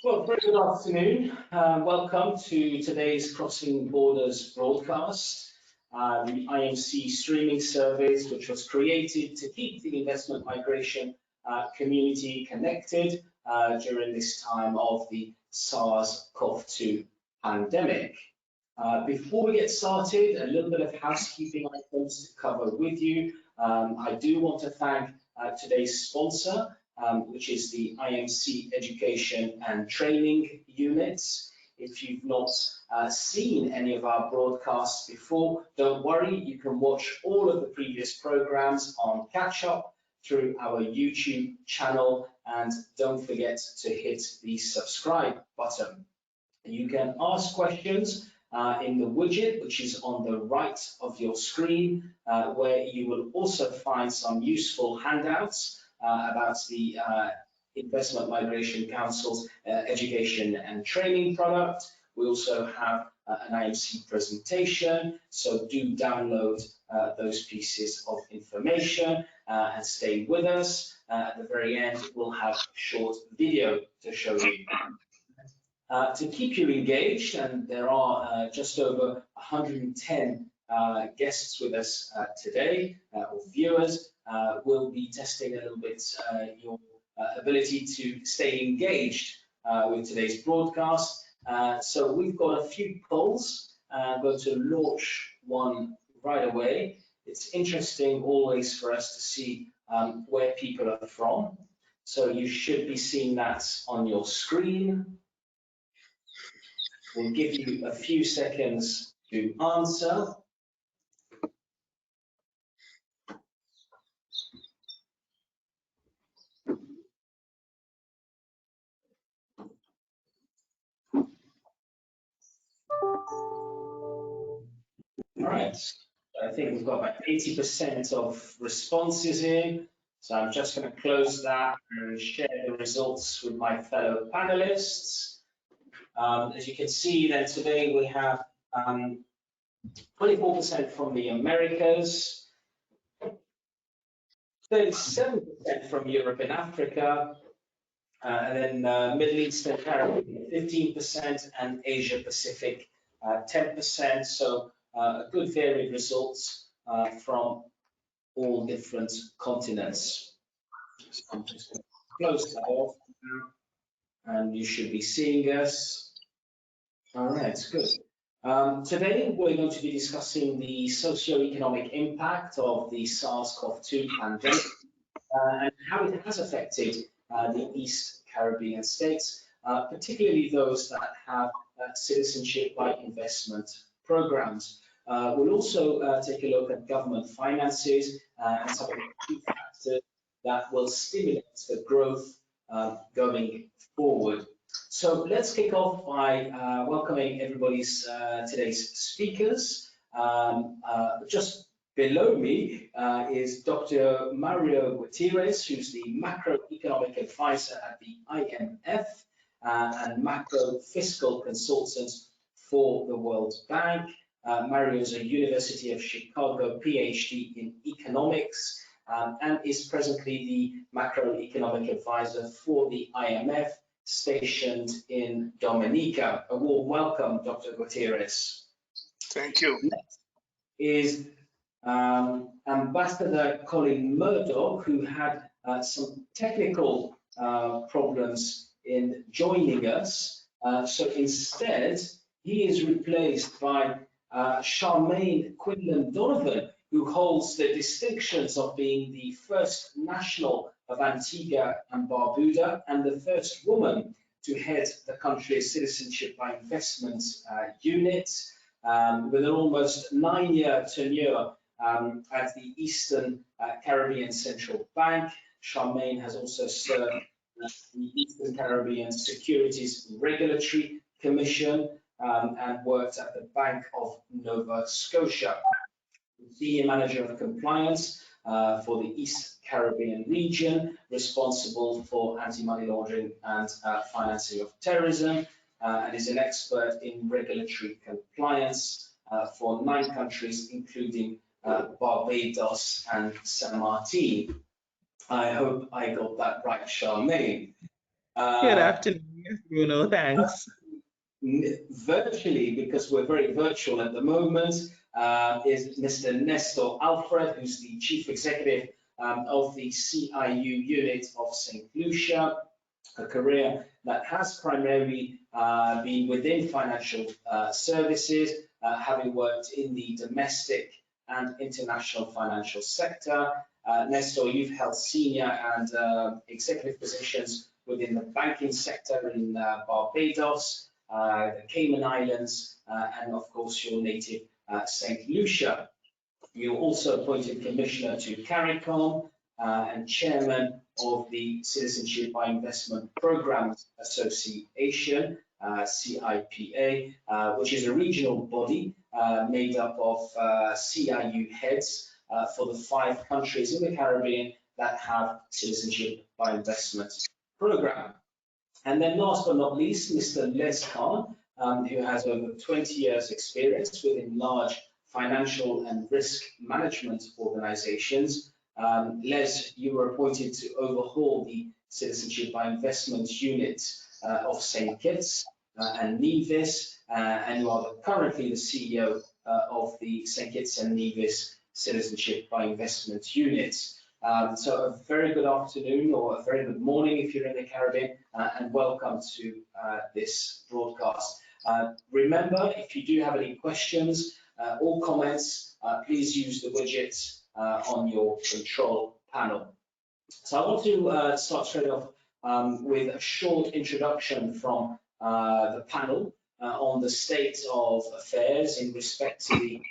Well, very good afternoon. Welcome to today's Crossing Borders broadcast, the IMC streaming service, which was created to keep the investment migration community connected during this time of the SARS-CoV-2 pandemic. Before we get started, a little bit of housekeeping items to cover with you. I do want to thank today's sponsor, which is the IMC Education and Training Units. If you've not seen any of our broadcasts before, don't worry, you can watch all of the previous programs on catch up through our YouTube channel, and don't forget to hit the subscribe button. You can ask questions in the widget, which is on the right of your screen, where you will also find some useful handouts about the Investment Migration Council's education and training product. We also have an IMC presentation, so do download those pieces of information and stay with us. At the very end, we'll have a short video to show you. To keep you engaged, and there are just over 110 guests with us today, or viewers, we'll be testing a little bit your ability to stay engaged with today's broadcast. So we've got a few polls. I'm going to launch one right away. It's interesting always for us to see where people are from. So you should be seeing that on your screen. We'll give you a few seconds to answer. All right, I think we've got about 80% of responses in. So I'm just going to close that and share the results with my fellow panelists. As you can see, then today we have 24% from the Americas, 37% from Europe and Africa, and then Middle East and Caribbean 15%, and Asia Pacific 10%. So good varied results from all different continents. So I'm just going to close that off now, and you should be seeing us. All right, good. Today we're going to be discussing the socio-economic impact of the SARS-CoV-2 pandemic and how it has affected the East Caribbean states, particularly those that have citizenship-like investment programs. We'll also take a look at government finances and some of the key factors that will stimulate the growth going forward. So let's kick off by welcoming everybody's today's speakers. Just below me is Dr. Mario Gutierrez, who's the macroeconomic advisor at the IMF and macro fiscal consultant for the World Bank. Mario is a University of Chicago PhD in economics and is presently the macroeconomic advisor for the IMF, stationed in Dominica. A warm welcome, Dr. Gutierrez. Thank you. Next is Ambassador Colin Murdoch, who had some technical problems in joining us. So instead, he is replaced by Charmaine Donovan, who holds the distinctions of being the first national of Antigua and Barbuda and the first woman to head the country's Citizenship by Investment unit, with an almost 9-year tenure at the Eastern Caribbean Central Bank. Charmaine has also served at the Eastern Caribbean Securities Regulatory Commission and worked at the Bank of Nova Scotia. Senior Manager of Compliance for the East Caribbean region, responsible for anti-money laundering and financing of terrorism, and is an expert in regulatory compliance for 9 countries, including Barbados and Saint Martin. I hope I got that right, Charmaine. Good afternoon. Yes, Bruno, thanks. Virtually, because we're very virtual at the moment, is Mr. Nestor Alfred, who's the Chief Executive of the CIU unit of St. Lucia, a career that has primarily been within financial services, having worked in the domestic and international financial sector. Nestor, you've held senior and executive positions within the banking sector in Barbados, the Cayman Islands, and of course your native St. Lucia. You're also appointed Commissioner to CARICOM and Chairman of the Citizenship by Investment Programs Association, CIPA, which is a regional body made up of CIU heads for the 5 countries in the Caribbean that have Citizenship by Investment Program. And then last but not least, Mr. Les Khan, who has over 20 years experience within large financial and risk management organizations. Les, you were appointed to overhaul the Citizenship by Investment unit of St. Kitts and Nevis, and you are currently the CEO of the St. Kitts and Nevis Citizenship by Investment unit. So a very good afternoon or a very good morning if you're in the Caribbean, and welcome to this broadcast. Remember, if you do have any questions or comments, please use the widget on your control panel. So I want to start straight off with a short introduction from the panel on the state of affairs in respect to the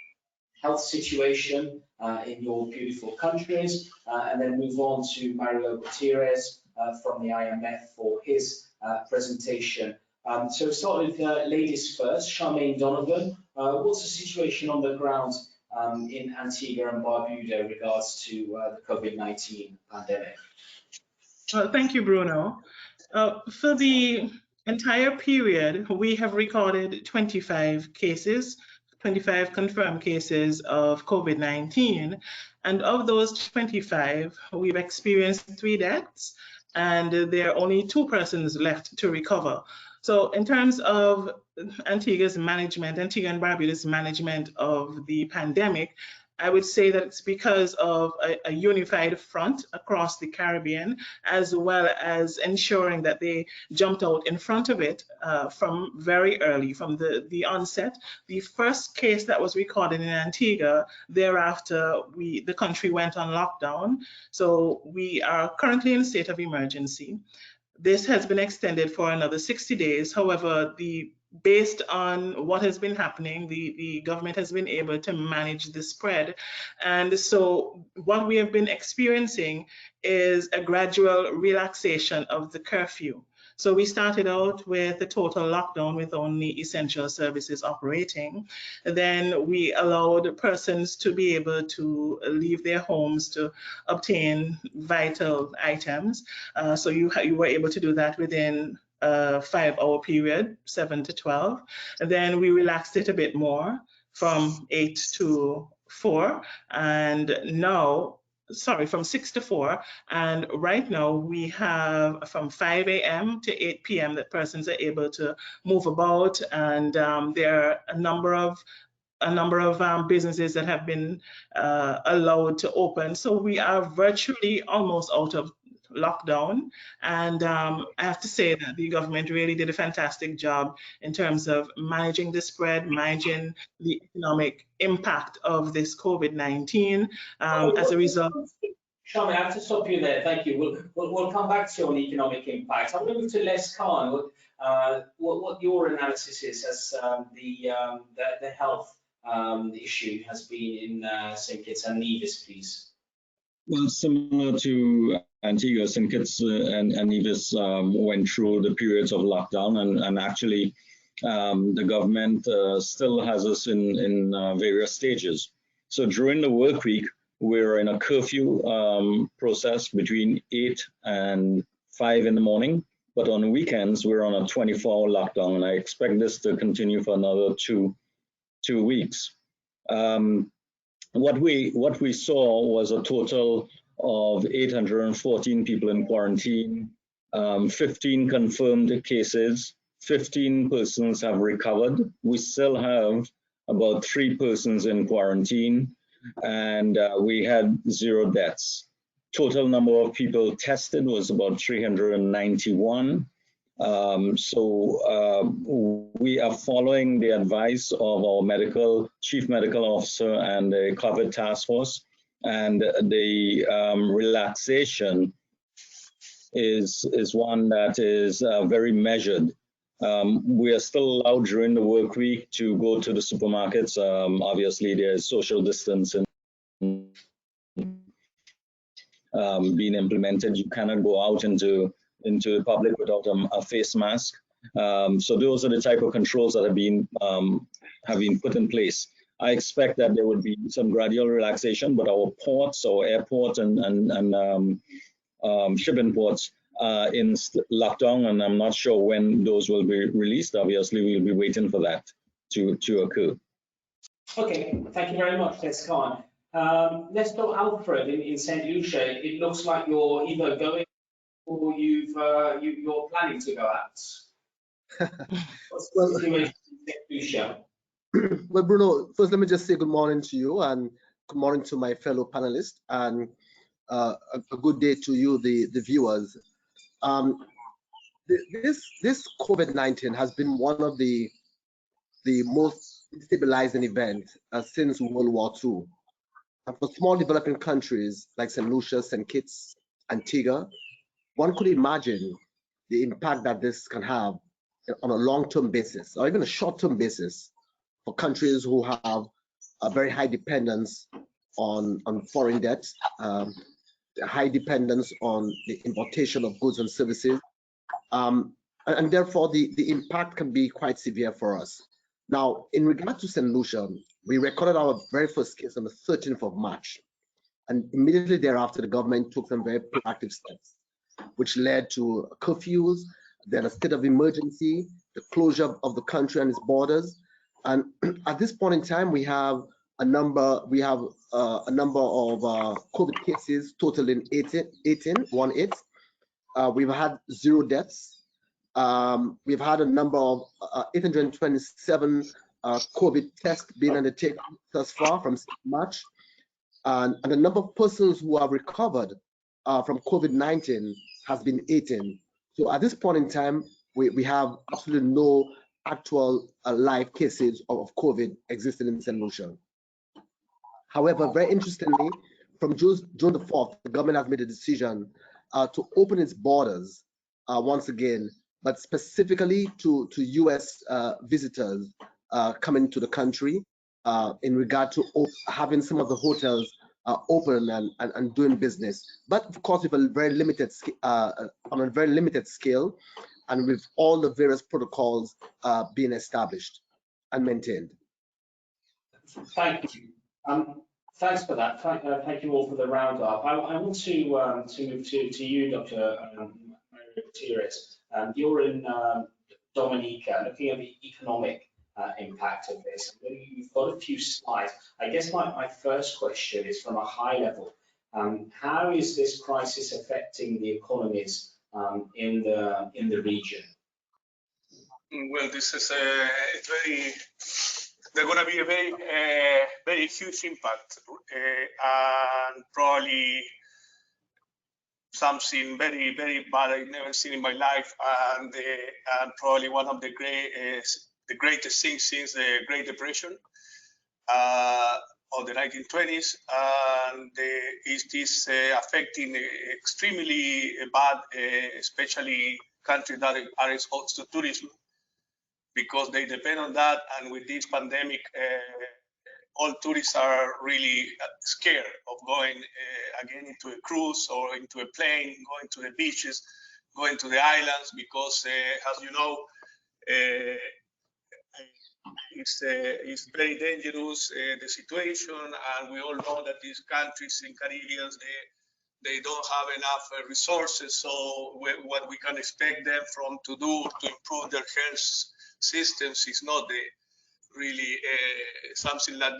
health situation in your beautiful countries, and then move on to Mario Gutierrez from the IMF for his presentation. So start with ladies first. Charmaine, Donovan, what's the situation on the ground in Antigua and Barbuda in regards to the COVID-19 pandemic? Thank you, Bruno. For the entire period, we have recorded 25 cases, 25 confirmed cases of COVID-19. And of those 25, we've experienced 3 deaths, and there are only 2 persons left to recover. So in terms of Antigua's management, Antigua and Barbuda's management of the pandemic, I would say that it's because of a unified front across the Caribbean, as well as ensuring that they jumped out in front of it from very early, from the onset. The first case that was recorded in Antigua, thereafter, the country went on lockdown. So we are currently in a state of emergency. This has been extended for another 60 days. However, based on what has been happening, the government has been able to manage the spread. And so what we have been experiencing is a gradual relaxation of the curfew. So we started out with a total lockdown with only essential services operating. Then we allowed persons to be able to leave their homes to obtain vital items. So you were able to do that within a 5-hour period, 7 to 12. And then we relaxed it a bit more from 8 to 4. And now, sorry, from 6 to 4. And right now we have from 5 a.m. to 8 p.m. that persons are able to move about. And there are a number of businesses that have been allowed to open. So we are virtually almost out of lockdown, and I have to say that the government really did a fantastic job in terms of managing the spread, managing the economic impact of this COVID-19 as a result. Charmaine, I have to stop you there. Thank you. We'll come back to you on the economic impact. I'm going to move to Les Khan. What your analysis is as the health issue has been in St. Kitts and Nevis, please. Well, similar to Antigua, St. Kitts and Nevis went through the periods of lockdown, and actually the government still has us in various stages. So during the work week, we're in a curfew process between 8 and 5 in the morning, but on the weekends, we're on a 24-hour lockdown, and I expect this to continue for another two weeks. What we saw was a total of 814 people in quarantine, 15 confirmed cases, 15 persons have recovered. We still have about 3 persons in quarantine, and we had 0 deaths. Total number of people tested was about 391. We are following the advice of our chief medical officer and the COVID task force, and the relaxation is one that is very measured. We are still allowed during the work week to go to the supermarkets. Obviously, there's social distancing being implemented. You cannot go out into the public without a face mask. So those are the type of controls that have been put in place. I expect that there would be some gradual relaxation, but our ports, our airports, and shipping ports in lockdown, and I'm not sure when those will be released. Obviously, we'll be waiting for that to occur. Okay, thank you very much, that's Colin. Nestor, Alfred in St. Lucia, it looks like you're either going or you're planning to go out. What's the situation in St. Lucia? Well, Bruno, first let me just say good morning to you and good morning to my fellow panelists, and a good day to you, the viewers. This COVID-19 has been one of the most stabilizing events since World War II. And for small developing countries like St. Lucia, St. Kitts, Antigua, one could imagine the impact that this can have on a long-term basis or even a short-term basis for countries who have a very high dependence on foreign debt, high dependence on the importation of goods and services, and therefore the impact can be quite severe for us. Now, in regard to St. Lucia, we recorded our very first case on the 13th of March, and immediately thereafter, the government took some very proactive steps, which led to curfews, then a state of emergency, the closure of the country and its borders. And at this point in time, we have a number of COVID cases totaling 18. We've had 0 deaths. We've had a number of 827 COVID tests being undertaken thus far from March. And the number of persons who have recovered from COVID-19 has been 18. So at this point in time, we have absolutely no actual live cases of COVID existing in St. Lucia. However, very interestingly, from June the 4th, the government has made a decision to open its borders once again, but specifically to US visitors coming to the country in regard to having some of the hotels open and doing business, but of course with a very limited on a very limited scale, and with all the various protocols being established and maintained. Thank you. Thanks for that. Thank you all for the roundup. I want to move to you, Dr. Gutierrez. You're in Dominica, looking at the economic impact of this. You've got a few slides. I guess my first question is from a high level. How is this crisis affecting the economies in the region? Well, this is they're going to be a very huge impact, and probably something very, very bad I've never seen in my life, and probably one of the greatest things since the Great Depression of the 1920s, and it is affecting extremely bad, especially countries that are exposed to tourism, because they depend on that. And with this pandemic, all tourists are really scared of going again into a cruise or into a plane, going to the beaches, going to the islands, because as you know, it's very dangerous, the situation, and we all know that these countries in Caribbean, they don't have enough resources. So what we can expect them to do to improve their health systems is not really something that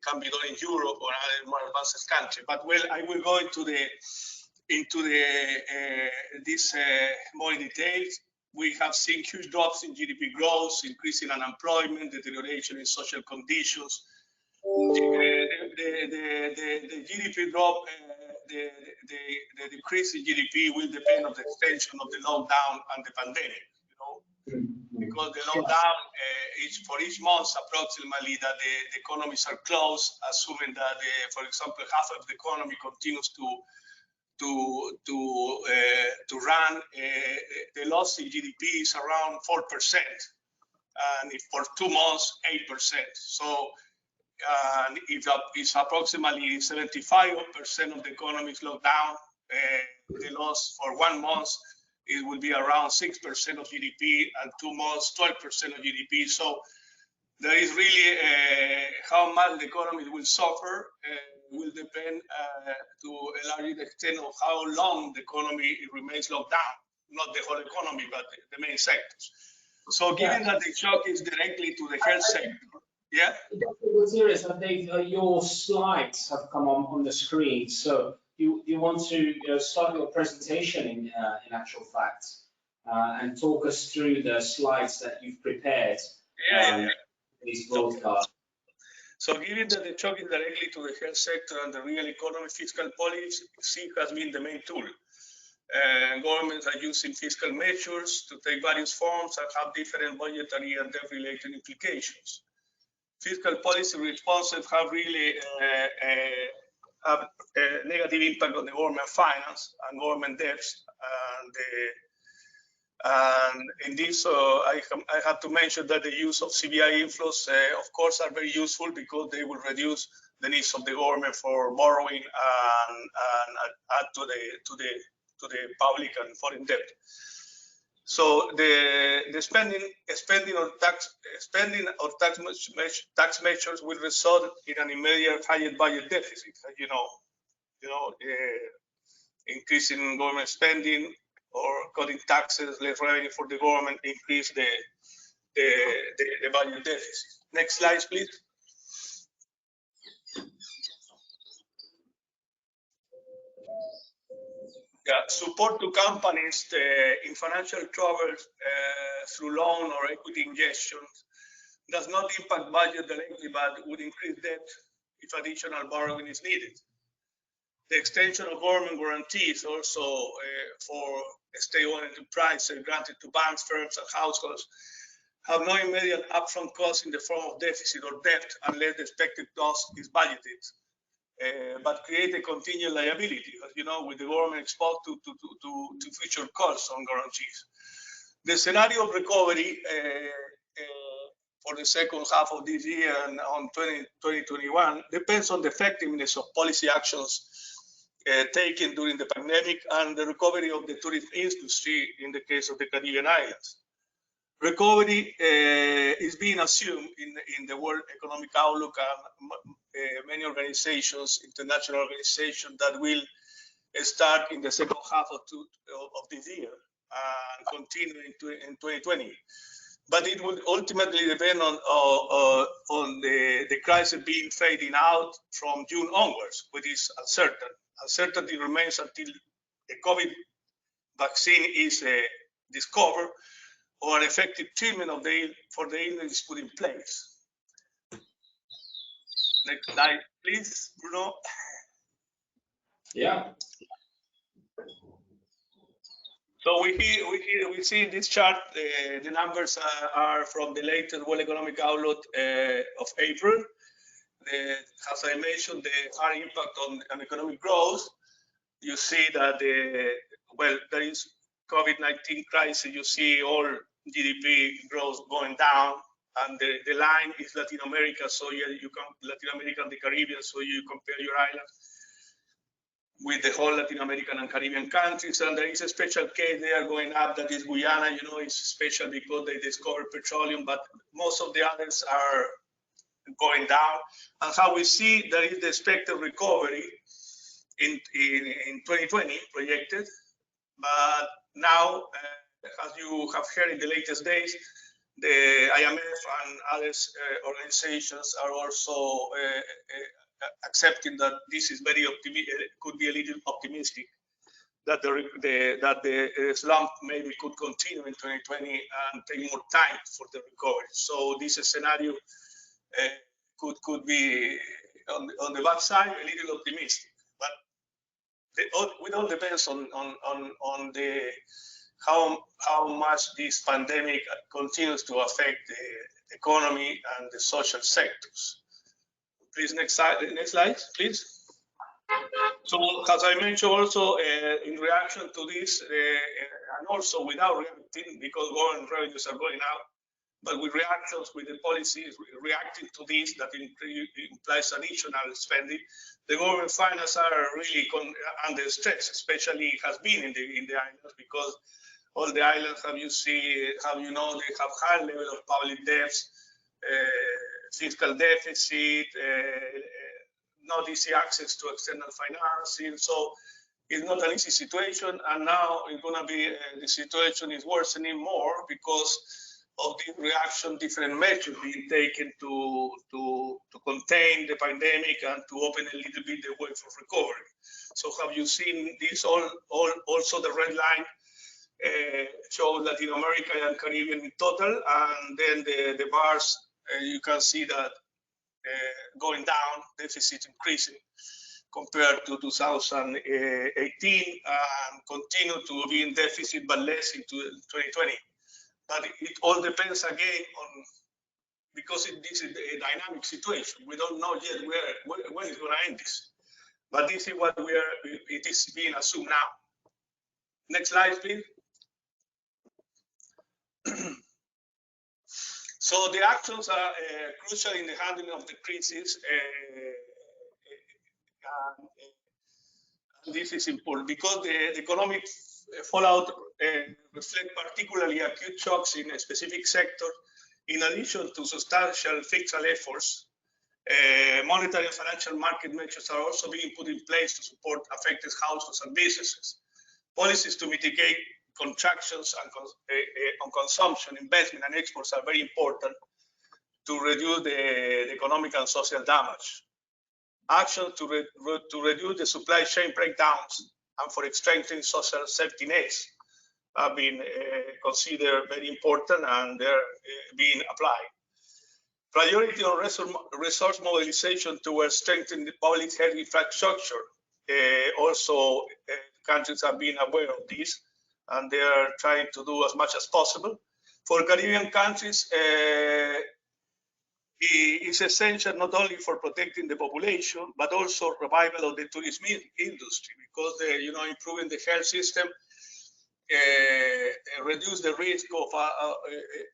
can be done in Europe or other more advanced countries. But well, I will go into the into this more in details, we have seen huge drops in GDP growth, increasing unemployment, deterioration in social conditions. The GDP drop, the decrease in GDP will depend on the extension of the lockdown and the pandemic, you know, because the lockdown is for each month approximately that the economies are closed, assuming that, for example, half of the economy continues to run, the loss in GDP is around 4%, and if for 2 months, 8%. So if it's approximately 75% of the economy is locked down, the loss for 1 month, it will be around 6% of GDP, and 2 months, 12% of GDP. So there is really how much the economy will suffer will depend to a large extent of how long the economy remains locked down, not the whole economy, but the main sectors. So given that the shock is directly to the health sector, yeah? Dr. Gutierrez, your slides have come on the screen, so you want to start your presentation in actual fact and talk us through the slides that you've prepared. These broadcasts. So given that the shock is directly to the health sector and the real economy, fiscal policy has been the main tool. Governments are using fiscal measures to take various forms and have different budgetary and debt-related implications. Fiscal policy responses have really have a negative impact on the government finance and government debts. And in this, I have to mention that the use of CBI inflows, of course, are very useful because they will reduce the needs of the government for borrowing and add to the public and foreign debt. So the spending or tax measures will result in an immediate higher budget deficit. You know, increasing government spending or cutting taxes, less revenue for the government, increase the budget deficit. Next slide, please. Yeah, support to companies in financial trouble through loan or equity injections does not impact budget directly, but would increase debt if additional borrowing is needed. The extension of government guarantees also for state-owned enterprises granted to banks, firms, and households have no immediate upfront cost in the form of deficit or debt unless the expected cost is budgeted, but create a contingent liability, as you know, with the government exposed to future costs on guarantees. The scenario of recovery for the second half of this year and on 2021 depends on the effectiveness of policy actions taken during the pandemic and the recovery of the tourism industry in the case of the Caribbean islands. Recovery is being assumed in the World Economic Outlook and many organizations, international organizations, that will start in the second half of this year and continue in 2020. But it will ultimately depend on the crisis being fading out from June onwards, which is uncertain. Uncertainty remains until the COVID vaccine is discovered or an effective treatment for the illness is put in place. Next slide, please, Bruno. Yeah. So we see in this chart the numbers are from the latest World Economic Outlook of April. As I mentioned, the high impact on economic growth. You see that there is COVID-19 crisis. You see all GDP growth going down, and the line is Latin America. So you come Latin America and the Caribbean. So you compare your island with the whole Latin American and Caribbean countries, and there is a special case they are going up, that is Guyana. You know, it's special because they discovered petroleum, but most of the others are going down. And how we see there is the expected recovery in 2020 projected, but now, as you have heard in the latest days, the IMF and other organizations are also accepting that this is very could be a little optimistic. that the slump maybe could continue in 2020 and take more time for the recovery. So this scenario could be on the bad side, a little optimistic, but it all depends on the how much this pandemic continues to affect the economy and the social sectors. Please, next slide, please. So, as I mentioned also, in reaction to this, and also without reacting, because government revenues are going out, but with reactions, with the policies reacting to this, that implies additional spending, the government finances are really under stress, especially has been in the islands, because all the islands, they have high level of public debts, fiscal deficit, not easy access to external financing. So it's not an easy situation, and now it's going to be the situation is worsening more because of the reaction, different measures being taken to contain the pandemic and to open a little bit the way for recovery. So have you seen this? Also the red line shows Latin America and Caribbean in total, and then the bars you can see that going down, deficit increasing compared to 2018, and continue to be in deficit but less into 2020. But it all depends again on, because this is a dynamic situation. We don't know yet when it's going to end this. But this is what it is being assumed now. Next slide, please. So the actions are crucial in the handling of the crisis. And this is important because the economic fallout reflect particularly acute shocks in a specific sector. In addition to substantial fiscal efforts, monetary and financial market measures are also being put in place to support affected households and businesses. Policies to mitigate contractions on consumption, investment, and exports are very important to reduce the economic and social damage. Actions to reduce the supply chain breakdowns and for strengthening social safety nets have been considered very important, and they're being applied. Priority on resource mobilization towards strengthening the public health infrastructure. Also, countries have been aware of this, and they are trying to do as much as possible. For Caribbean countries, it's essential not only for protecting the population, but also revival of the tourism industry, because improving the health system reduce the risk of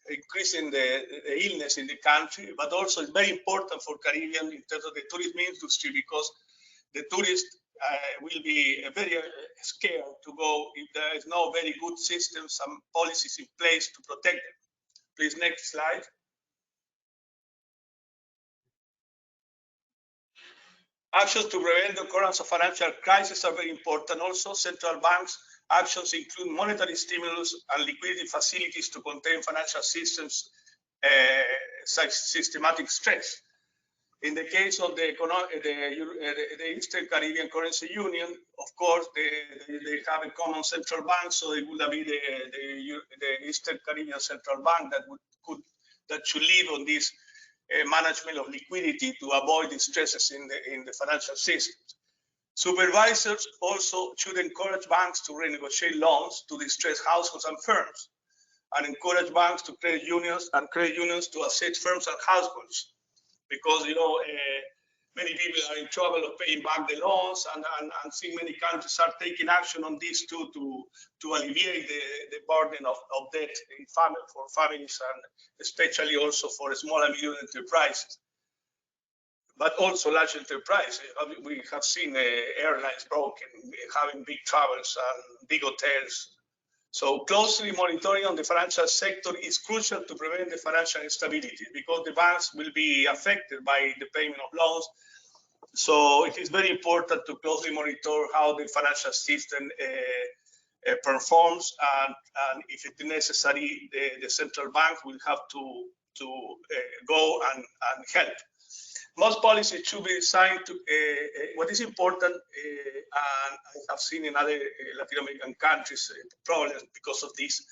increasing the illness in the country, but also it's very important for Caribbean in terms of the tourism industry, because the tourists will be very scared to go if there is no very good system, some policies in place to protect them. Please, next slide. Actions to prevent the occurrence of financial crisis are very important. Also, central banks' actions include monetary stimulus and liquidity facilities to contain financial systems systematic stress. In the case of the Eastern Caribbean Currency Union, of course, they have a common central bank, so it would be the Eastern Caribbean Central Bank that should lead on this management of liquidity to avoid the stresses in the financial system. Supervisors also should encourage banks to renegotiate loans to distressed households and firms, and encourage banks to credit unions and credit unions to assist firms and households, because many people are in trouble of paying back the loans, and see many countries are taking action on this too to alleviate the burden of debt for families, and especially also for small and medium enterprises, but also large enterprises. We have seen airlines broken, having big travels and big hotels. So closely monitoring on the financial sector is crucial to prevent the financial instability, because the banks will be affected by the payment of loans. So it is very important to closely monitor how the financial system performs, and if it is necessary, the central bank will have to go and help. Most policies should be designed to, what is important, and I have seen in other Latin American countries problems because of this,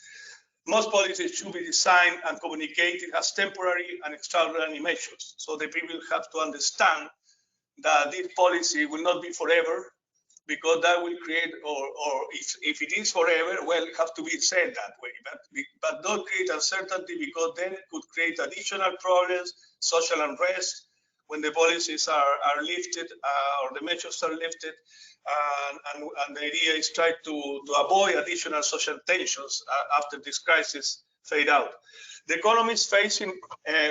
most policies should be designed and communicated as temporary and extraordinary measures. So the people have to understand that this policy will not be forever, because that will create, or if it is forever, well, it has to be said that way, but don't create uncertainty, because then it could create additional problems, social unrest, when the policies are lifted or the measures are lifted, and the idea is try to avoid additional social tensions after this crisis fade out. The economy is facing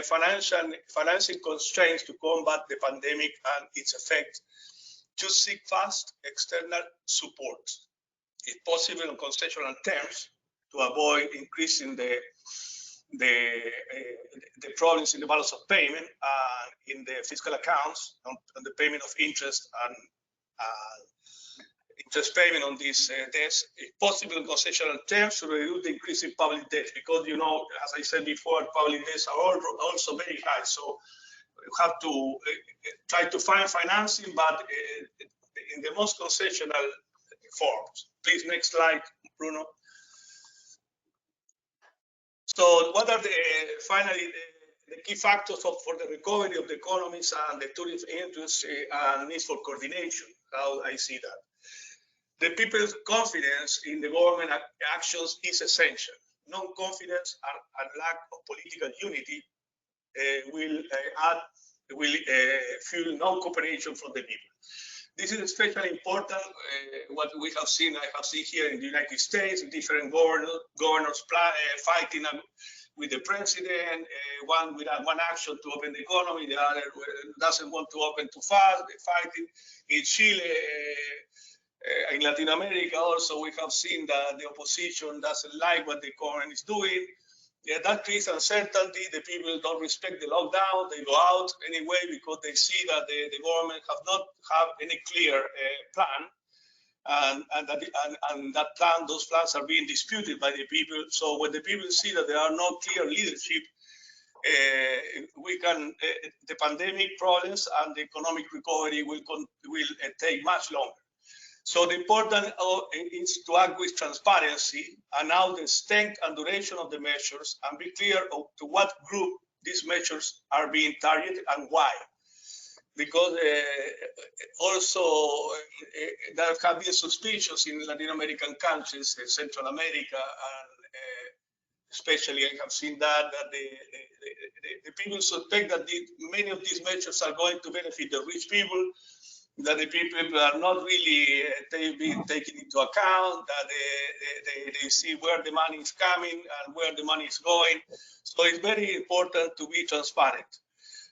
financing constraints to combat the pandemic and its effects. To seek fast external support, if possible on concessional terms, to avoid increasing the problems in the balance of payment, in the fiscal accounts, on the payment of interest and interest payment on these debts, if possible in concessional terms, to reduce the increase in public debt, because, you know, as I said before, public debts are also very high. So you have to try to find financing, but in the most concessional forms. Please, next slide, Bruno. So what are finally the key factors for the recovery of the economies and the tourism industry and needs for coordination? How I see that. The people's confidence in the government actions is essential. Non-confidence and lack of political unity will fuel non-cooperation from the people. This is especially important. What we have seen, I have seen here in the United States, different governors fighting with the president. One with one action to open the economy, the other doesn't want to open too fast. They're fighting in Chile. In Latin America also, we have seen that the opposition doesn't like what the government is doing. Yeah, that creates uncertainty. The people don't respect the lockdown. They go out anyway because they see that the government have not have any clear plan, and that plan, those plans are being disputed by the people. So when the people see that there are no clear leadership, the pandemic problems and the economic recovery will take much longer. So the important is to act with transparency, announce the extent and duration of the measures, and be clear to what group these measures are being targeted and why. Because also there have been suspicions in Latin American countries, Central America, and especially I have seen that the people suspect that many of these measures are going to benefit the rich people, that the people are not really being taken into account, that they see where the money is coming and where the money is going. So it's very important to be transparent.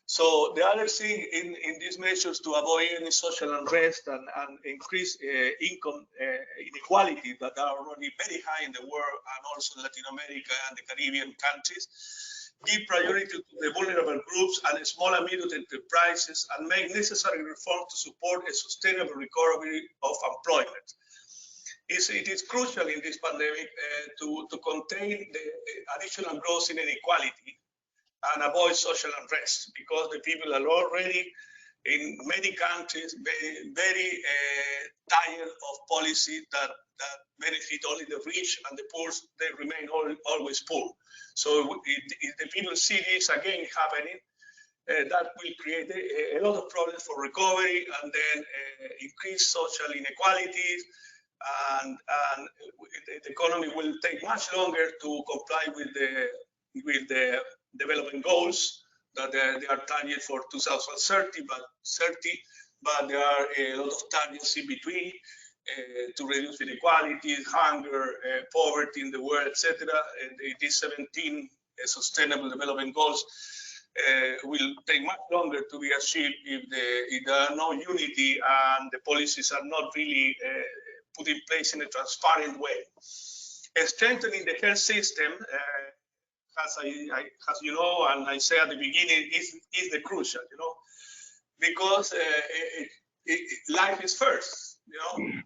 So the other thing in these measures to avoid any social unrest and increase income inequality that are already very high in the world and also in Latin America and the Caribbean countries, give priority to the vulnerable groups and small and medium enterprises, and make necessary reforms to support a sustainable recovery of employment. It is crucial in this pandemic to contain the additional growth in inequality and avoid social unrest, because the people are already in many countries very tired of policy that benefit only the rich, and the poor, they remain always poor. So if the people see this again happening, that will create a lot of problems for recovery, and then increase social inequalities, and the economy will take much longer to comply with the development goals that they are targeted for 2030, but there are a lot of targets in between to reduce inequalities, hunger, poverty in the world, etc. These 17 sustainable development goals will take much longer to be achieved if there are no unity and the policies are not really put in place in a transparent way. Strengthening the health system, as you know, and I say at the beginning, is the crucial, you know, because life is first, you know.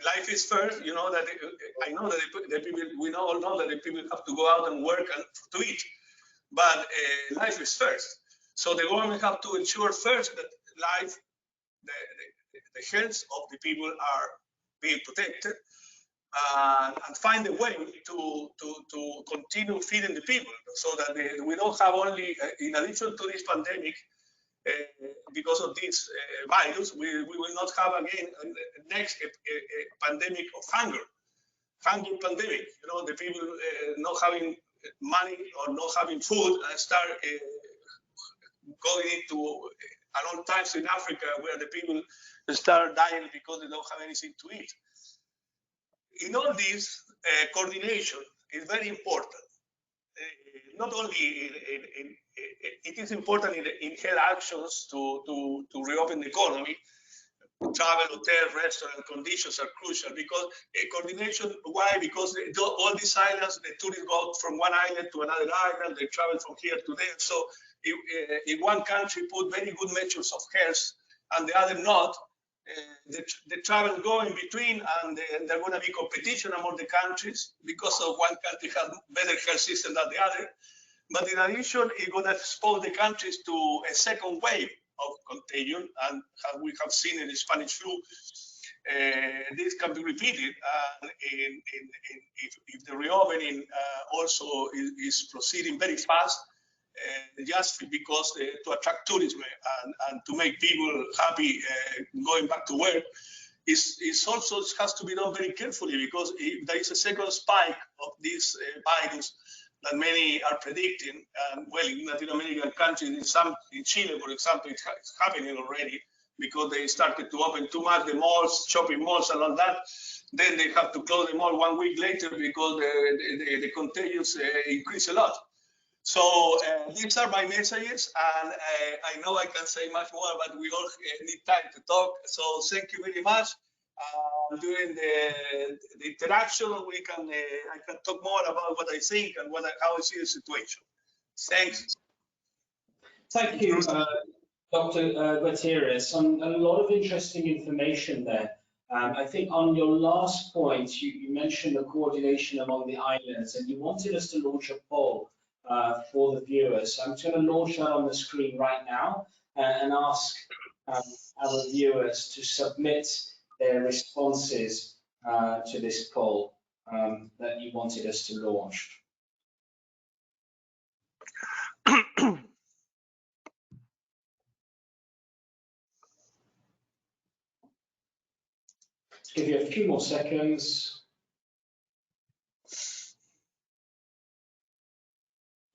Life is first, you know, that I know that the people, we all know that the people have to go out and work and to eat, but life is first. So the government have to ensure first that life, the health of the people are being protected, and find a way to continue feeding the people, so that we don't have only, in addition to this pandemic, because of this virus, we will not have again next pandemic of hunger pandemic. You know, the people not having money or not having food start going into a long times in Africa, where the people start dying because they don't have anything to eat. In all this, coordination is very important. Not only it is important in health actions to reopen the economy. Travel, hotel, restaurant conditions are crucial, because coordination. Why? Because all these islands, the tourists go from one island to another island. They travel from here to there. So if one country put very good measures of health and the other not, the travel go in between, and there's going to be competition among the countries because of one country has better health system than the other. But in addition, it's going to expose the countries to a second wave of contagion, and as we have seen in the Spanish flu, this can be repeated. If the reopening also is proceeding very fast, just because to attract tourism and to make people happy going back to work, is also has to be done very carefully, because if there is a second spike of this virus that many are predicting, well, in Latin American countries, in Chile, for example, it's happening already, because they started to open too much the malls, shopping malls, and all that. Then they have to close the mall 1 week later because the contagions increase a lot. So these are my messages, and I know I can say much more, but we all need time to talk. So thank you very much. During the interaction, I can talk more about what I think and how I see the situation. Thanks. Thank you, Dr. Gutierrez. A lot of interesting information there. I think on your last point, you mentioned the coordination among the islands, and you wanted us to launch a poll for the viewers. So I'm going to launch that on the screen right now and ask our viewers to submit their responses to this poll that you wanted us to launch. Give you a few more seconds.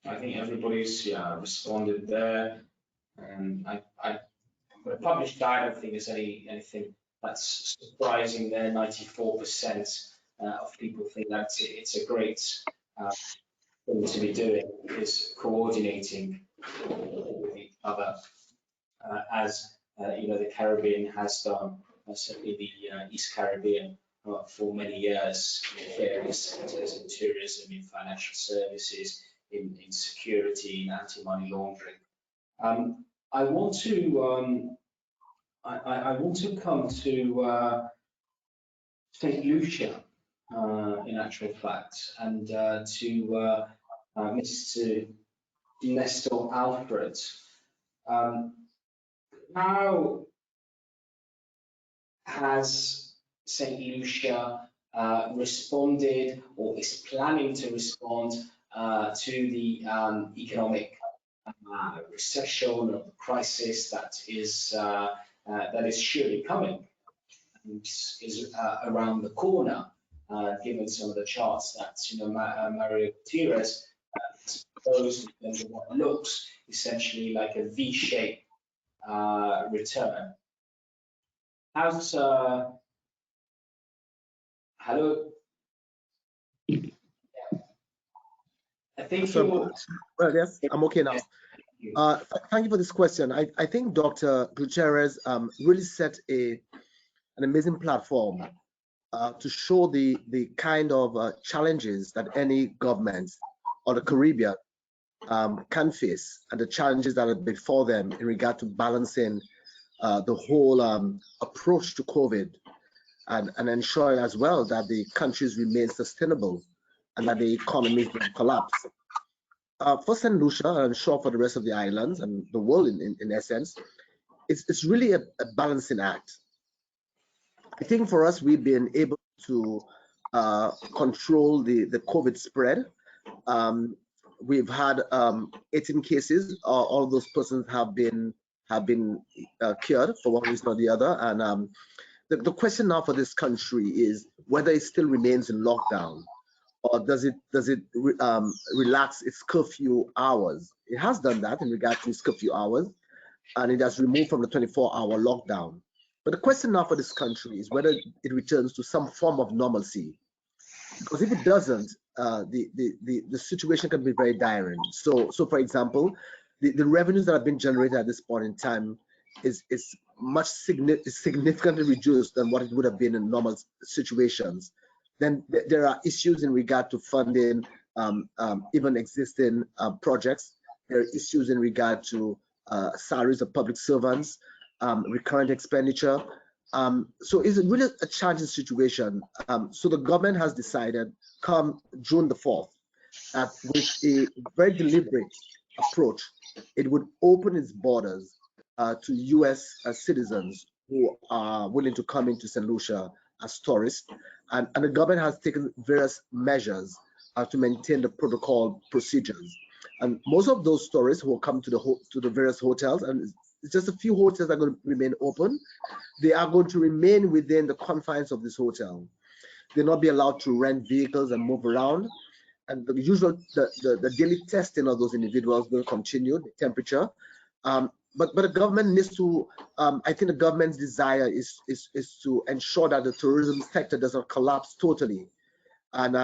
I think everybody's responded there, and I published. I don't think there's anything that's surprising there. 94% of people think that it's a great thing to be doing, is coordinating with each other, as you know, the Caribbean has done, certainly the East Caribbean, for many years, in various sectors, in tourism, in financial services, in security, in anti-money laundering. I want to come to St. Lucia, in actual fact, and to Mr. Nestor Alfred. How has St. Lucia responded, or is planning to respond to the economic recession or crisis that is surely coming, and is around the corner, given some of the charts that Mario Gutierrez proposed, in terms of what looks essentially like a V-shaped return. How's hello? I think well, yes, I'm okay now. Thank you for this question. I think Dr. Gutierrez really set an amazing platform to show the kind of challenges that any government or the Caribbean can face, and the challenges that are before them in regard to balancing the whole approach to COVID, and ensuring as well that the countries remain sustainable and that the economies don't collapse. for St. Lucia, and I'm sure for the rest of the islands and the world in essence, it's really a balancing act. I think for us, we've been able to control the COVID spread. We've had 18 cases. All of those persons have been cured for one reason or the other. And the question now for this country is whether it still remains in lockdown, or does it relax its curfew hours? It has done that in regard to its curfew hours, and it has removed from the 24-hour lockdown. But the question now for this country is whether it returns to some form of normalcy. Because if it doesn't, the situation can be very dire. So for example, the revenues that have been generated at this point in time is significantly reduced than what it would have been in normal situations. Then there are issues in regard to funding even existing projects. There are issues in regard to salaries of public servants, recurrent expenditure. So it's really a challenging situation. So the government has decided, come June the 4th, that with a very deliberate approach, it would open its borders to US citizens who are willing to come into St. Lucia as tourists. And the government has taken various measures to maintain the protocol procedures. And most of those tourists who will come to the various hotels, and it's just a few hotels that are going to remain open, they are going to remain within the confines of this hotel. They'll not be allowed to rent vehicles and move around. And the usual, the daily testing of those individuals will continue, the temperature. But the government needs to, I think the government's desire is to ensure that the tourism sector does not collapse totally. And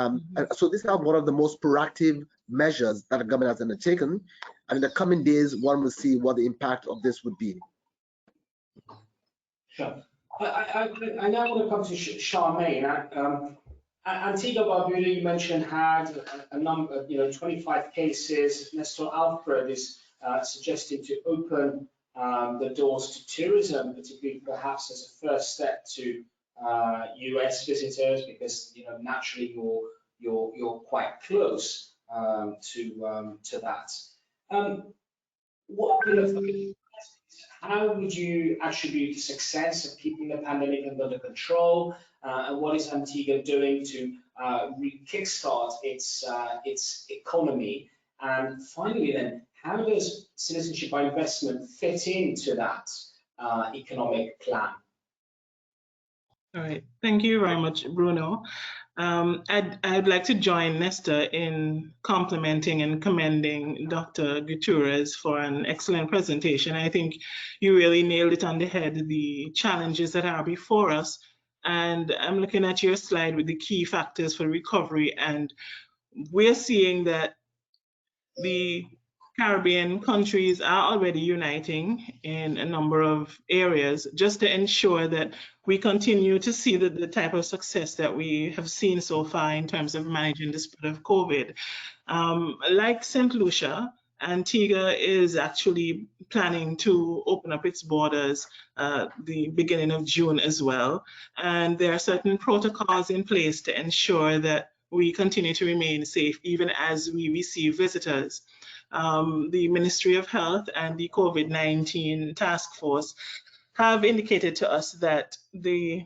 so these are one of the most proactive measures that the government has undertaken. And in the coming days, one will see what the impact of this would be. Sure. I now want to come to Charmaine. Antigua Barbuda, you mentioned, had a number, 25 cases. Nestor, Alfred is suggesting to open the doors to tourism, particularly perhaps as a first step to US visitors, because naturally you're quite close to that. How would you attribute the success of keeping the pandemic under control, and what is Antigua doing to kickstart its economy? And finally, then, how does citizenship by investment fit into that economic plan? All right, thank you very much, Bruno. I'd like to join Nestor in complimenting and commending Dr. Gutierrez for an excellent presentation. I think you really nailed it on the head, the challenges that are before us. And I'm looking at your slide with the key factors for recovery, and we're seeing that the Caribbean countries are already uniting in a number of areas just to ensure that we continue to see the type of success that we have seen so far in terms of managing the spread of COVID. Like St. Lucia, Antigua is actually planning to open up its borders the beginning of June as well. And there are certain protocols in place to ensure that we continue to remain safe even as we receive visitors. The Ministry of Health and the COVID-19 task force have indicated to us that the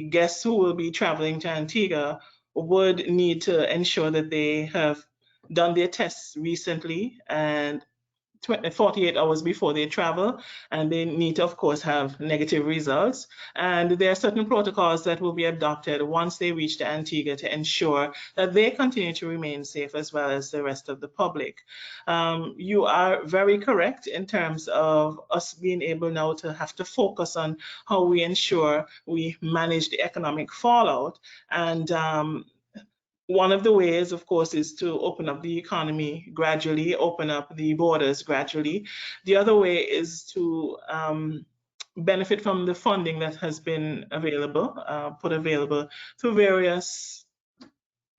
guests who will be traveling to Antigua would need to ensure that they have done their tests recently and 48 hours before they travel, and they need to, of course, have negative results. And there are certain protocols that will be adopted once they reach the Antigua to ensure that they continue to remain safe as well as the rest of the public. You are very correct in terms of us being able now to have to focus on how we ensure we manage the economic fallout. And one of the ways, of course, is to open up the economy gradually, open up the borders gradually. The other way is to benefit from the funding that has been available, put available through various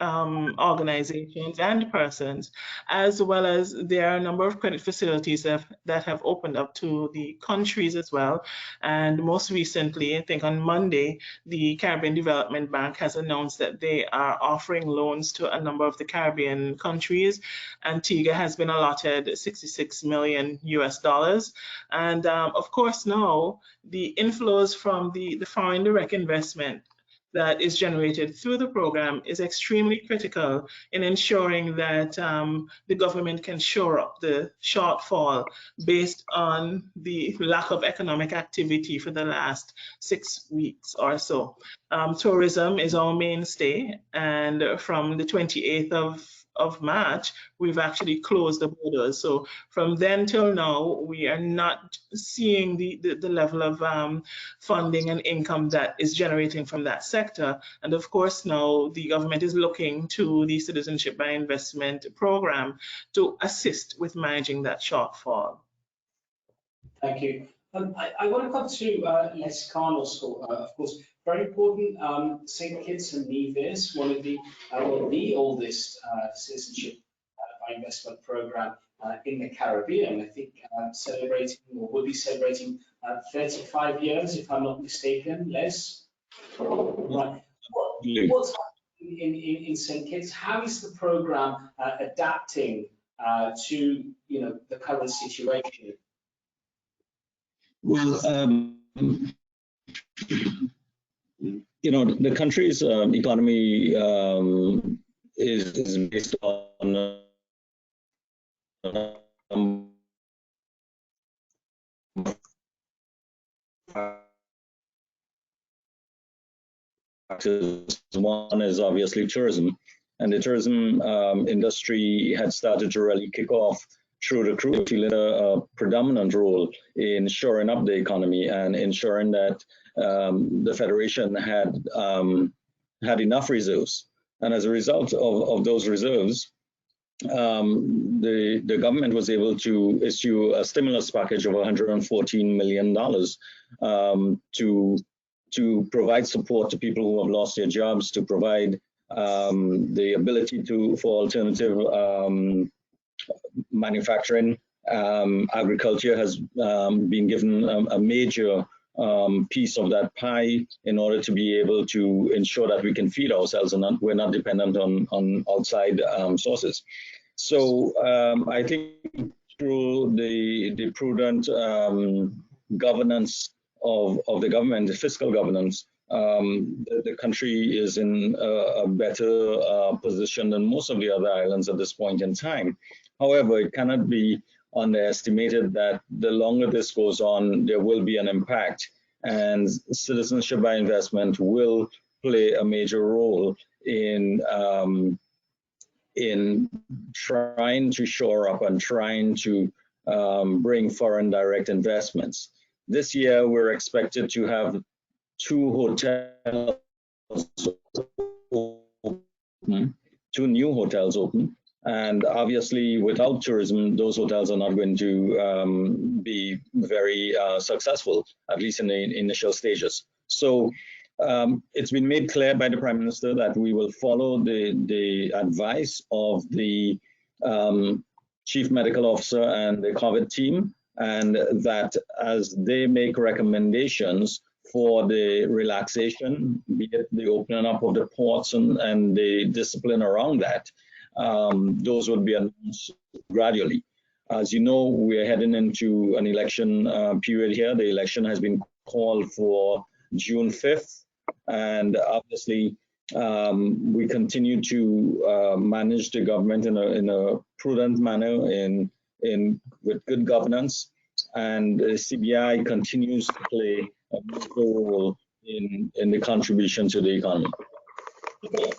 organizations and persons, as well as there are a number of credit facilities that have opened up to the countries as well. And most recently, I think on Monday, the Caribbean Development Bank has announced that they are offering loans to a number of the Caribbean countries. Antigua has been allotted 66 million US dollars. And of course, now the inflows from the foreign direct investment that is generated through the program is extremely critical in ensuring that the government can shore up the shortfall based on the lack of economic activity for the last 6 weeks or so. Tourism is our mainstay, and from the 28th of March, we've actually closed the borders. So from then till now, we are not seeing the level of funding and income that is generating from that sector. And of course, now the government is looking to the Citizenship by Investment program to assist with managing that shortfall. Thank you. I want to come to Les Carnell's school, of course, very important. St. Kitts and Nevis, one of the oldest citizenship by investment program in the Caribbean. I think celebrating, or will be celebrating 35 years, if I'm not mistaken, Les. Right. What's happening in St. Kitts? How is the program adapting to the current situation? Well, the country's economy is based on one is obviously tourism, and the tourism industry had started to really kick off through the cruise, played a predominant role in shoring up the economy and ensuring that the Federation had enough reserves. And as a result of those reserves, the government was able to issue a stimulus package of $114 million to provide support to people who have lost their jobs, to provide the ability for alternative manufacturing. Agriculture has been given a major piece of that pie in order to be able to ensure that we can feed ourselves and we're not dependent on outside sources. So I think through the prudent governance of the government, the fiscal governance, the country is in a better position than most of the other islands at this point in time. However, it cannot be underestimated that the longer this goes on, there will be an impact, and citizenship by investment will play a major role in trying to shore up and trying to bring foreign direct investments. This year, we're expected to have 2 hotels open, 2 new hotels open. And obviously, without tourism, those hotels are not going to be very successful, at least in the initial stages. So it's been made clear by the Prime Minister that we will follow the advice of the Chief Medical Officer and the COVID team, and that as they make recommendations for the relaxation, be it the opening up of the ports and the discipline around that, those will be announced gradually. As you know, we're heading into an election period here. The election has been called for June 5th, and obviously we continue to manage the government in a prudent manner, with good governance, and the CBI continues to play a major role in the contribution to the economy. Okay.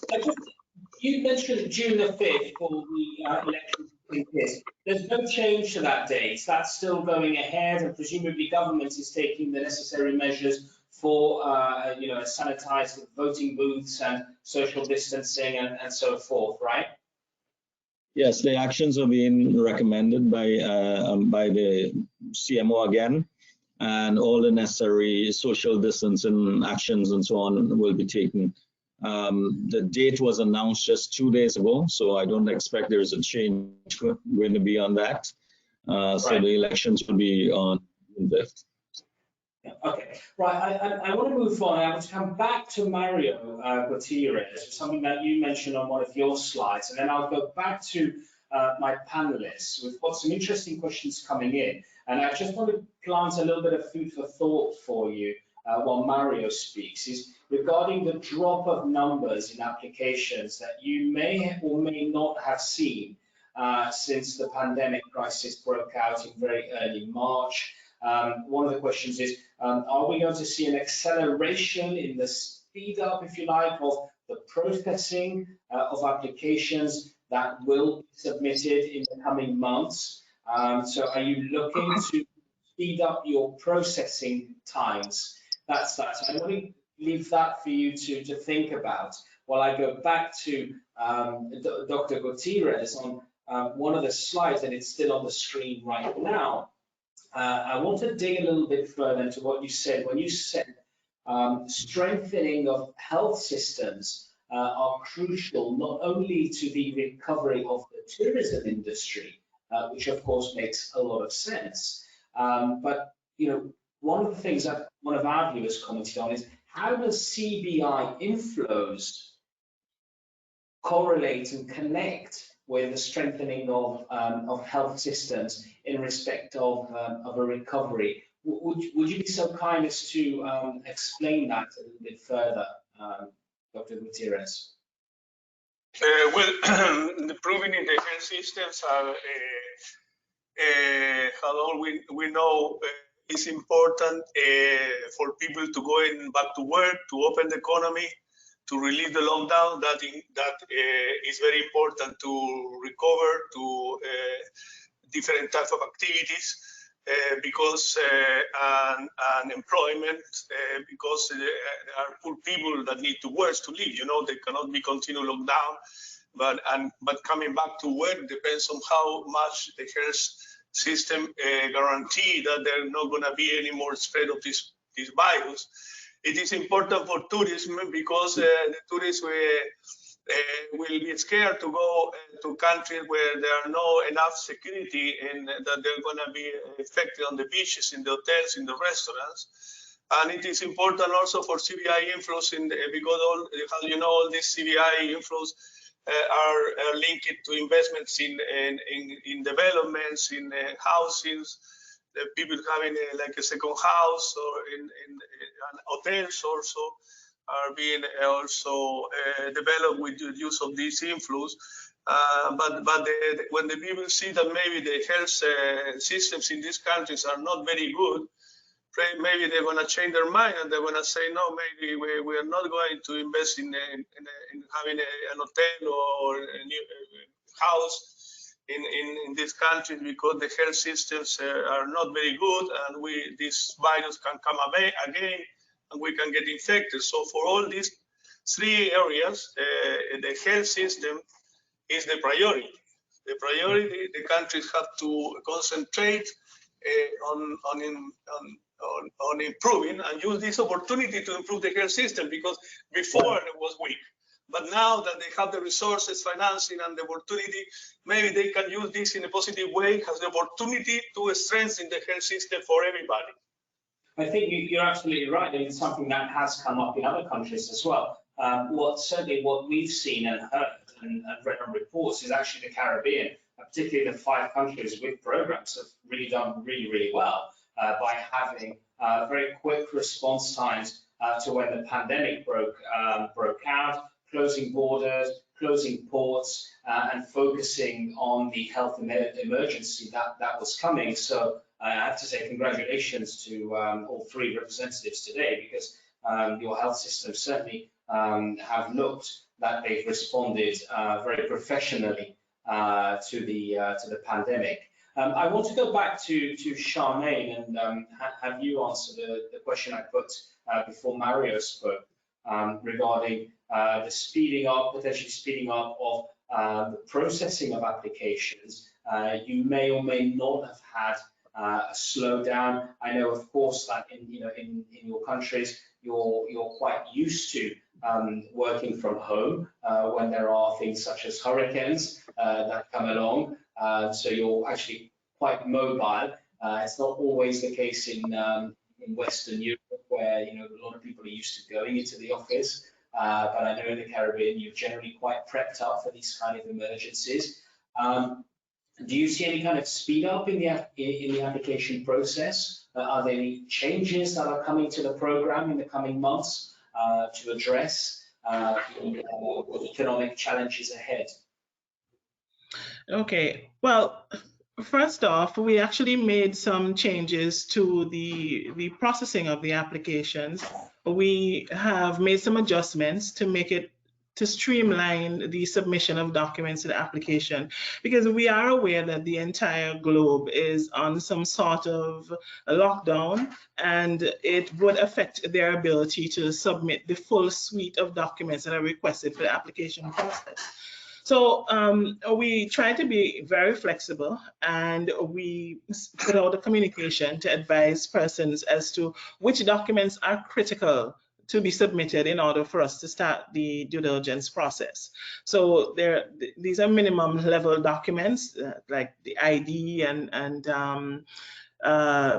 You mentioned June the 5th for the election in this. There's no change to that date. That's still going ahead, and presumably government is taking the necessary measures for sanitized voting booths and social distancing and so forth, right? Yes, the actions are being recommended by the CMO again, and all the necessary social distancing actions and so on will be taken The date was announced just 2 days ago, so I don't expect there's a change going to be on that. So the elections will be on the 5th. Okay, right. I want to move on. I want to come back to Mario Gutierrez, something that you mentioned on one of your slides, and then I'll go back to my panelists. We've got some interesting questions coming in, and I just want to plant a little bit of food for thought for you while Mario speaks, is regarding the drop of numbers in applications that you may or may not have seen since the pandemic crisis broke out in very early March. One of the questions is, are we going to see an acceleration in the speed up, if you like, of the processing of applications that will be submitted in the coming months? So are you looking to speed up your processing times? That's that. So I want to leave that for you to think about while I go back to Dr. Gutierrez on one of the slides, and it's still on the screen right now. I want to dig a little bit further into what you said when you said strengthening of health systems are crucial not only to the recovery of the tourism industry, which of course makes a lot of sense, but one of the things that one of our viewers commented on is, how does CBI inflows correlate and connect with the strengthening of health systems in respect of a recovery? Would you be so kind as to explain that a little bit further, Dr. Gutierrez? Well, improving in the health systems are, how we know is important for people to go back to work, to open the economy, to relieve the lockdown. That is very important to recover to different types of activities because unemployment, because there are poor people that need to work to live. They cannot be continued lockdown, but coming back to work depends on how much the health system guarantee that there's not going to be any more spread of this virus. It is important for tourism because the tourists will be scared to go to countries where there are no enough security and that they're going to be affected on the beaches, in the hotels, in the restaurants. And it is important also for CBI inflows because all these CBI inflows are linked to investments in developments, in housings, people having like a second house, or in hotels also are being also developed with the use of these inflows. But when the people see that maybe the health systems in these countries are not very good, maybe they're going to change their mind and they're going to say, no, maybe we are not going to invest in having an hotel or a new house in these countries because the health systems are not very good, and this virus can come again and we can get infected. So for all these three areas, the health system is the priority. The priority, the countries have to concentrate on improving and use this opportunity to improve the health system, because before it was weak. But now that they have the resources, financing, and the opportunity, maybe they can use this in a positive way, has the opportunity to strengthen the health system for everybody. I think you're absolutely right, and it's something that has come up in other countries as well. Certainly what we've seen and heard and read on reports is actually the Caribbean, particularly the 5 countries with programs, have really done really well by having very quick response times to when the pandemic broke out, closing borders, closing ports, and focusing on the health emergency that was coming. So I have to say congratulations to all 3 representatives today, because your health systems certainly have looked that they've responded very professionally to the pandemic. I want to go back to Charmaine and have you answer the question I put before Mario spoke regarding the potentially speeding up of the processing of applications. You may or may not have had a slowdown. I know, of course, that in your countries you're quite used to working from home when there are things such as hurricanes that come along. So you're actually quite mobile. It's not always the case in Western Europe, where a lot of people are used to going into the office. But I know in the Caribbean, you're generally quite prepped up for these kind of emergencies. Do you see any kind of speed up in the application process? Are there any changes that are coming to the program in the coming months to address the economic challenges ahead? Okay, well, first off, we actually made some changes to the processing of the applications. We have made some adjustments to streamline the submission of documents to the application, because we are aware that the entire globe is on some sort of a lockdown, and it would affect their ability to submit the full suite of documents that are requested for the application process. So we try to be very flexible, and we put out a communication to advise persons as to which documents are critical to be submitted in order for us to start the due diligence process. So these are minimum level documents like the ID and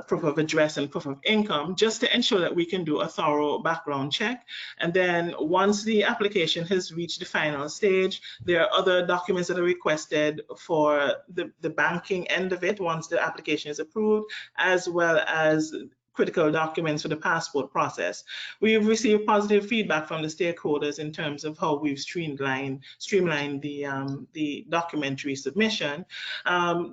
proof of address and proof of income, just to ensure that we can do a thorough background check. And then once the application has reached the final stage, there are other documents that are requested for the banking end of it once the application is approved, as well as critical documents for the passport process. We've received positive feedback from the stakeholders in terms of how we've streamlined the documentary submission.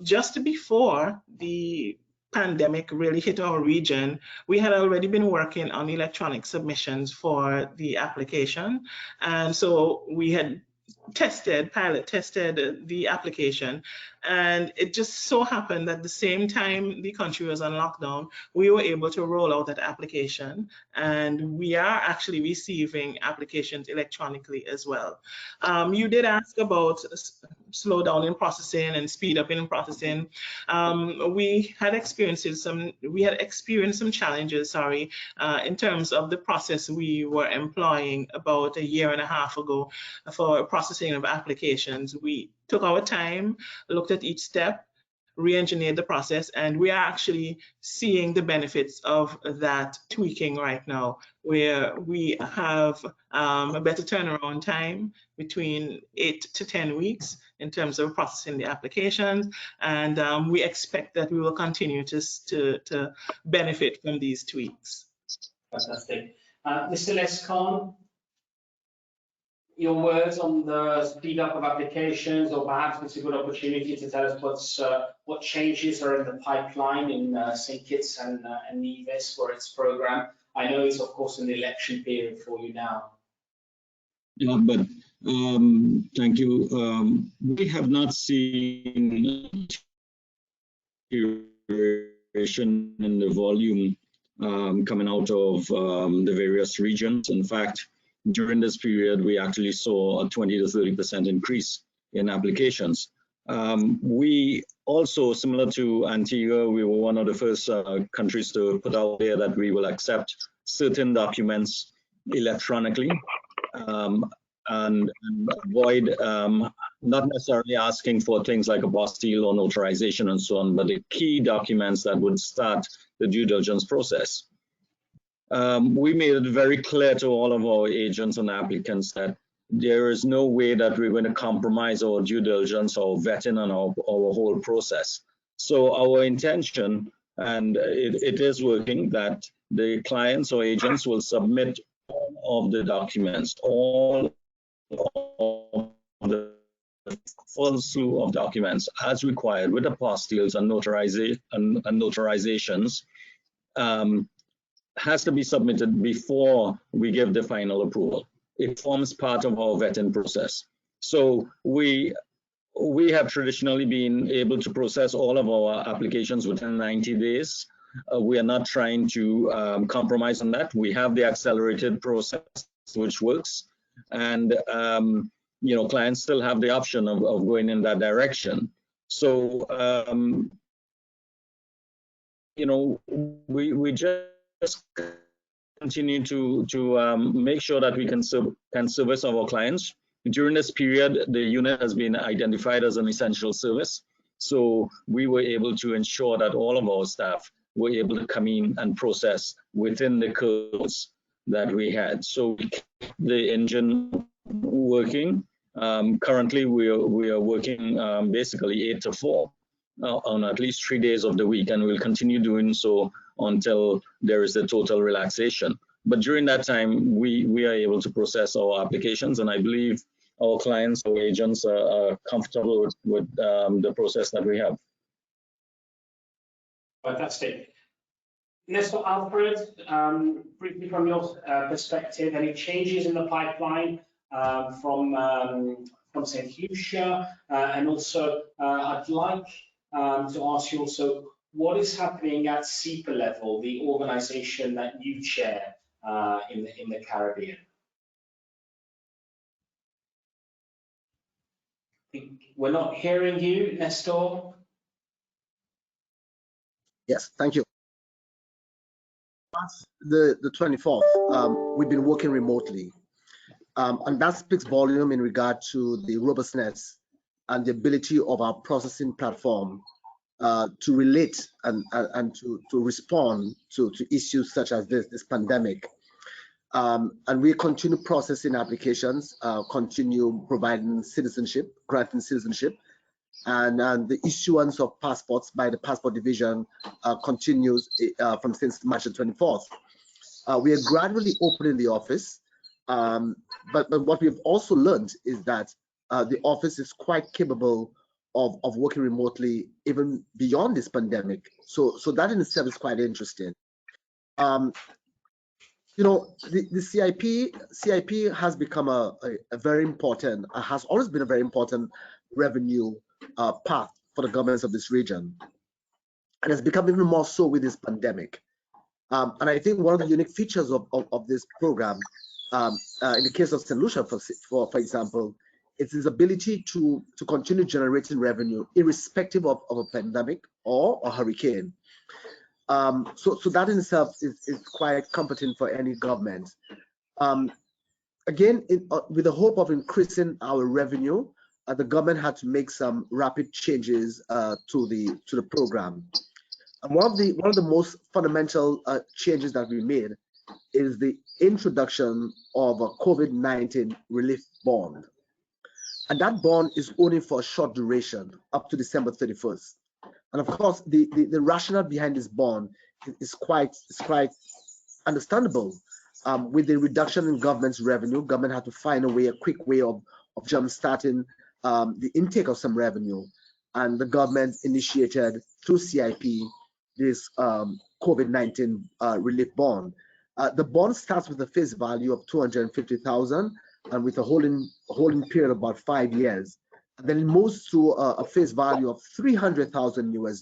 Just before the pandemic really hit our region, we had already been working on electronic submissions for the application. And so we had pilot tested the application, and it just so happened that the same time the country was on lockdown, we were able to roll out that application, and we are actually receiving applications electronically as well. You did ask about slow down in processing and speed up in processing. We had experienced some challenges, in terms of the process we were employing about 1.5 years ago for processing of applications. We took our time, looked at each step, re-engineered the process, and we are actually seeing the benefits of that tweaking right now, where we have a better turnaround time between 8 to 10 weeks in terms of processing the applications, and we expect that we will continue to benefit from these tweaks. Fantastic. Mr. Lescon, your words on the speed up of applications, or perhaps it's a good opportunity to tell us what changes are in the pipeline in St. Kitts and Nevis for its program. I know it's of course an election period for you now. Yeah, but thank you. We have not seen deterioration in the volume coming out of the various regions. In fact, during this period, we actually saw a 20 to 30% increase in applications. We also, similar to Antigua, we were one of the first countries to put out there that we will accept certain documents electronically and avoid not necessarily asking for things like apostille or notarization and so on, but the key documents that would start the due diligence process. We made it very clear to all of our agents and applicants that there is no way that we're going to compromise our due diligence or vetting and our whole process. So our intention, and it is working, that the clients or agents will submit all of the documents, all of the full slew of documents as required with apostilles and notarizations. Has to be submitted before we give the final approval. It forms part of our vetting process. So we have traditionally been able to process all of our applications within 90 days. We are not trying to compromise on that. We have the accelerated process, which works, and clients still have the option of going in that direction. So we just continue to make sure that we can service our clients. During this period, the unit has been identified as an essential service. So we were able to ensure that all of our staff were able to come in and process within the codes that we had. So we kept the engine working. Currently, we are working basically 8 to 4 on at least 3 days of the week, and we'll continue doing so until there is a total relaxation. But during that time, we are able to process our applications, and I believe our clients, our agents are comfortable with the process that we have. Fantastic. Nestor, Alfred, briefly from your perspective, any changes in the pipeline from St. Lucia? And also, I'd like to ask you also, what is happening at SEPA level, the organization that you chair in the Caribbean? We're not hearing you, Nestor. Yes, thank you. The 24th, we've been working remotely. And that speaks volume in regard to the robustness and the ability of our processing platform to relate and to respond to issues such as this pandemic. And we continue processing applications, continue providing citizenship, granting citizenship, and the issuance of passports by the Passport Division continues from since March the 24th. We are gradually opening the office, but what we've also learned is that the office is quite capable of working remotely even beyond this pandemic. So that in itself is quite interesting. You know, the CIP has become a very important, has always been a very important revenue path for the governments of this region, and it's become even more so with this pandemic. And I think one of the unique features of this program, in the case of St. Lucia, for example, it's its ability to continue generating revenue irrespective of a pandemic or a hurricane. So that in itself is quite comforting for any government. Again, with the hope of increasing our revenue, the government had to make some rapid changes to the program. And one of the most fundamental changes that we made is the introduction of a COVID-19 relief bond. And that bond is only for a short duration, up to December 31st. And of course, the rationale behind this bond is quite understandable. With the reduction in government's revenue, government had to find a quick way of jump-starting the intake of some revenue. And the government initiated through CIP this COVID-19 relief bond. The bond starts with a face value of $250,000 and with a holding period of about 5 years. And then it moves to a face value of $300,000 US,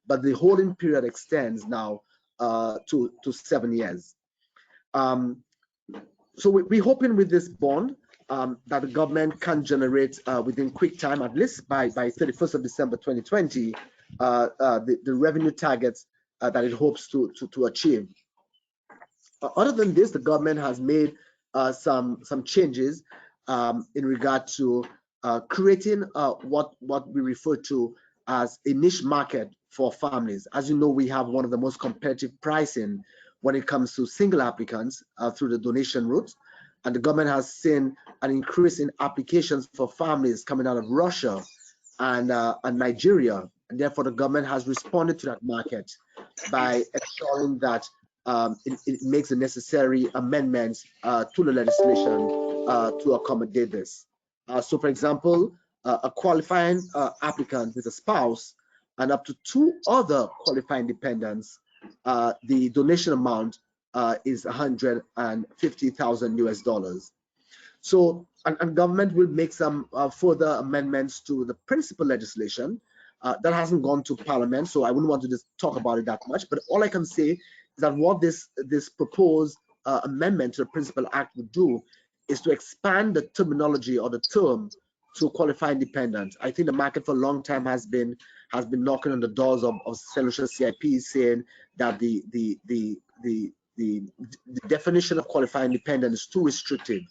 but the holding period extends now to 7 years. So we're hoping with this bond that the government can generate within quick time, at least by 31st of December 2020, the revenue targets that it hopes to achieve. Other than this, the government has made some changes in regard to creating what we refer to as a niche market for families. As you know, we have one of the most competitive pricing when it comes to single applicants through the donation route. And the government has seen an increase in applications for families coming out of Russia and Nigeria. And therefore, the government has responded to that market by ensuring that it makes the necessary amendments to the legislation to accommodate this. So, for example, a qualifying applicant with a spouse and up to 2 other qualifying dependents, the donation amount is $150,000 US. So, and government will make some further amendments to the principal legislation that hasn't gone to Parliament. So I wouldn't want to just talk about it that much. But all I can say is that what this proposed amendment to the Principal Act would do is to expand the terminology or the term to qualifying dependent. I think the market for a long time has been knocking on the doors of St. Lucia CIP, saying that the the definition of qualifying dependent is too restrictive,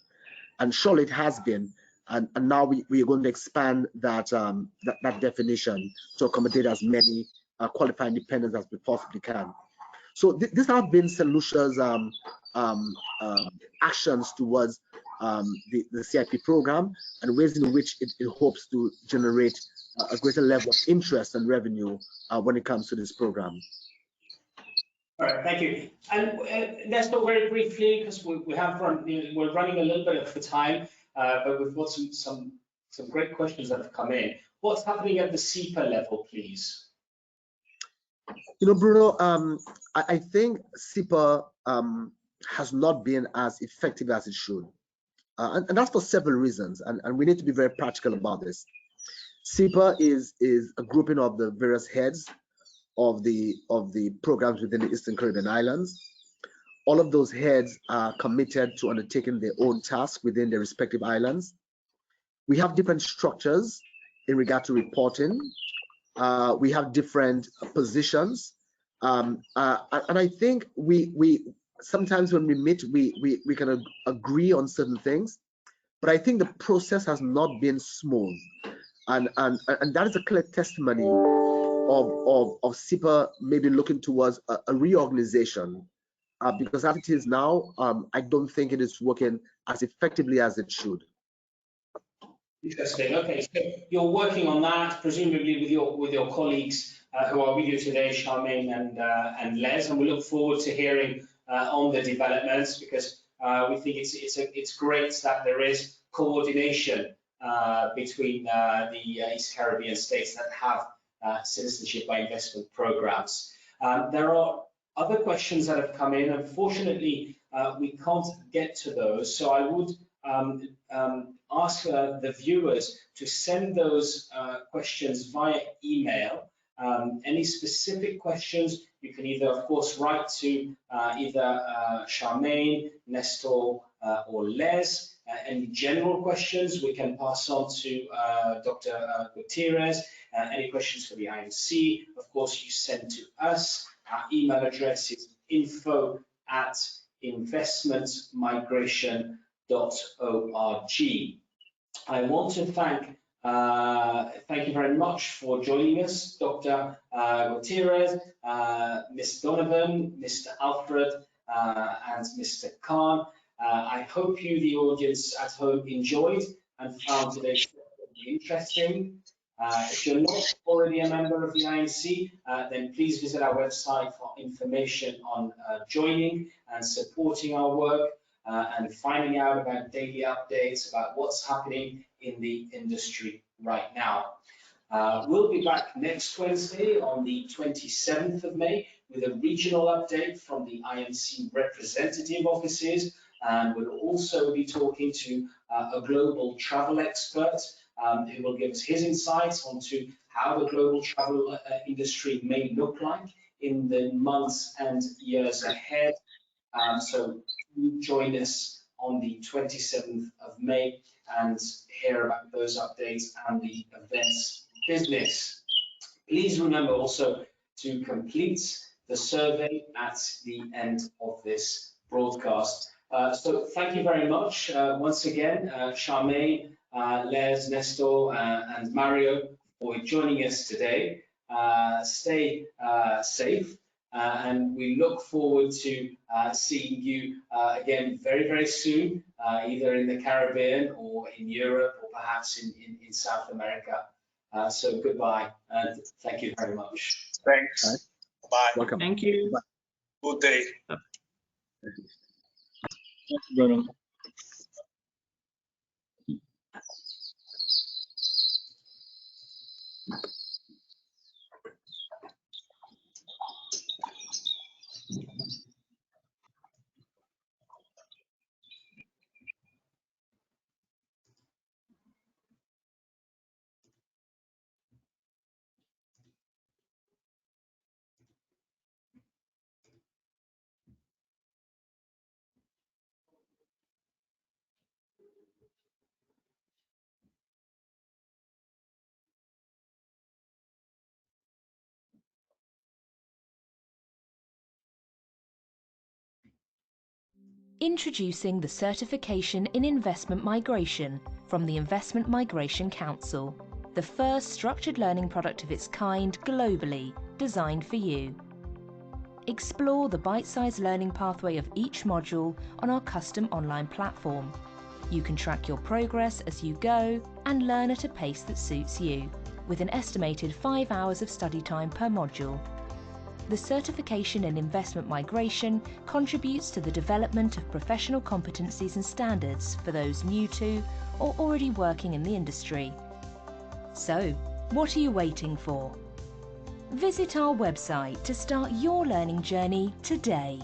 and surely it has been. And now we are going to expand that that definition to accommodate as many qualifying dependents as we possibly can. So these have been St. Lucia's actions towards the CIP program, and ways in which it hopes to generate a greater level of interest and revenue when it comes to this program. All right, thank you. And Nestor, very briefly, because we have we're running a little bit of time, but we've got some great questions that have come in. What's happening at the SEPA level, please? You know, Bruno, I think SEPA has not been as effective as it should. And that's for several reasons, and we need to be very practical about this. SEPA is a grouping of the various heads of the programs within the Eastern Caribbean Islands. All of those heads are committed to undertaking their own tasks within their respective islands. We have different structures in regard to reporting. We have different positions, and I think we sometimes when we meet we can agree on certain things, but I think the process has not been smooth, and that is a clear testimony of SEPA maybe looking towards a reorganization, because as it is now, I don't think it is working as effectively as it should. Interesting. Okay, so you're working on that, presumably with your colleagues who are with you today, Charmaine and Les, and we look forward to hearing on the developments, because we think it's great that there is coordination between the East Caribbean states that have citizenship by investment programs. There are other questions that have come in. Unfortunately, we can't get to those, so I would ask the viewers to send those questions via email. Any specific questions, you can either, of course, write to either Charmaine, Nestor, or Les. Any general questions, we can pass on to Dr. Gutierrez. Any questions for the IMC, of course, you send to us. Our email address is info@investmentmigration.org. I want to thank you very much for joining us, Dr. Gutierrez, Ms. Donovan, Mr. Alfred, and Mr. Khan. I hope you, the audience at home, enjoyed and found today's interesting. If you're not already a member of the IMC, then please visit our website for information on joining and supporting our work, and finding out about daily updates about what's happening in the industry right now. We'll be back next Wednesday on the 27th of May with a regional update from the IMC representative offices, and we'll also be talking to a global travel expert who will give us his insights onto how the global travel industry may look like in the months and years ahead. So join us on the 27th of May and hear about those updates and the events business. Please remember also to complete the survey at the end of this broadcast. So thank you very much once again, Charmaine, Les, Nestor, and Mario, for joining us today. Stay safe, and we look forward to seeing you again very, very soon, either in the Caribbean or in Europe, or perhaps in South America. So goodbye, and thank you very much. Thanks. Bye. Welcome. Thank you. Good day. Thank you, Bruno. Introducing the Certification in Investment Migration from the Investment Migration Council, the first structured learning product of its kind globally, designed for you. Explore the bite-sized learning pathway of each module on our custom online platform. You can track your progress as you go and learn at a pace that suits you, with an estimated 5 hours of study time per module. The Certification in Investment Migration contributes to the development of professional competencies and standards for those new to or already working in the industry. So, what are you waiting for? Visit our website to start your learning journey today.